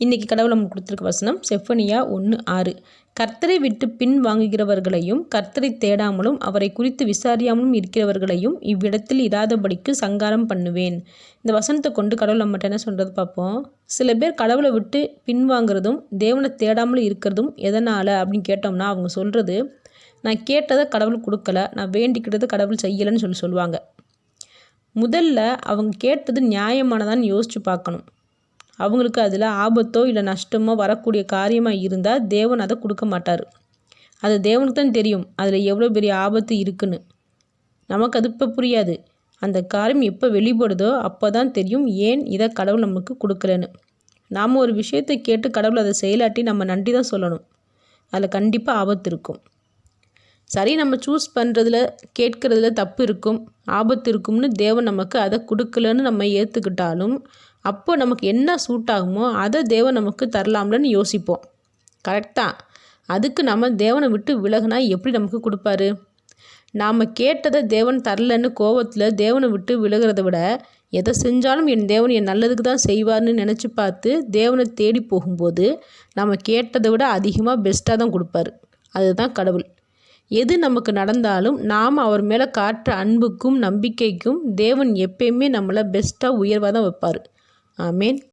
இன்றைக்கி கடவுள் நமக்கு கொடுத்துருக்க வசனம் செஃபனியா 1:6. கர்த்தரை விட்டு பின் வாங்குகிறவர்களையும் கர்த்தரை தேடாமலும் அவரை குறித்து விசாரியாமலும் இருக்கிறவர்களையும் இவ்விடத்தில் இராதபடிக்கு சங்காரம் பண்ணுவேன். இந்த வசனத்தை கொண்டு கடவுள் நம்மகிட்ட என்ன சொல்கிறது பார்ப்போம். சில பேர் கடவுளை விட்டு பின்வாங்கிறதும் தேவனை தேடாமலும் இருக்கிறதும் எதனால் அப்படின்னு கேட்டோம்னா அவங்க சொல்கிறது, நான் கேட்டதை கடவுள் கொடுக்கல, நான் வேண்டிக்கிட்டதை கடவுள் செய்யலைன்னு சொல்லுவாங்க. முதல்ல அவங்க கேட்டது நியாயமானதான்னு யோசித்து பார்க்கணும். அவங்களுக்கு அதில் ஆபத்தோ இல்லை நஷ்டமோ வரக்கூடிய காரியமாக இருந்தால் தேவன் அதை கொடுக்க மாட்டார். அது தேவனுக்கு தான் தெரியும் அதில் எவ்வளோ பெரிய ஆபத்து இருக்குன்னு. நமக்கு அது இப்போ புரியாது. அந்த காரியம் எப்போ வெளிப்படுதோ அப்போ தான் தெரியும் ஏன் இதை கடவுள் நமக்கு கொடுக்கலன்னு. நாம் ஒரு விஷயத்தை கேட்டு கடவுள் அதை செயலாட்டி நம்ம நன்றி தான் சொல்லணும். அதில் கண்டிப்பாக ஆபத்து இருக்கும். சரி, நம்ம சூஸ் பண்ணுறதுல கேட்குறதுல தப்பு இருக்கும், ஆபத்து இருக்கும்னு தேவன் நமக்கு அதை கொடுக்கலன்னு நம்ம ஏற்றுக்கிட்டாலும் அப்போ நமக்கு என்ன சூட் ஆகுமோ அதை தேவன் நமக்கு தரலாம்லன்னு யோசிப்போம். கரெக்டாக. அதுக்கு நம்ம தேவனை விட்டு விலகுனா எப்படி நமக்கு கொடுப்பாரு? நாம் கேட்டதை தேவன் தரலன்னு கோபத்தில் தேவனை விட்டு விலகிறத விட எதை செஞ்சாலும் என் தேவன் என் நல்லதுக்கு தான் செய்வார்னு நினச்சி பார்த்து தேவனை தேடி போகும்போது நம்ம கேட்டதை விட அதிகமாக பெஸ்ட்டாக தான் கொடுப்பாரு. அதுதான் கடவுள். எது நமக்கு நடந்தாலும் நாம் அவர் மேலே காட்டுற அன்புக்கும் நம்பிக்கைக்கும் தேவன் எப்பயுமே நம்மளை பெஸ்ட்டாக உயர்வாக தான் வைப்பார். ஆமேன்.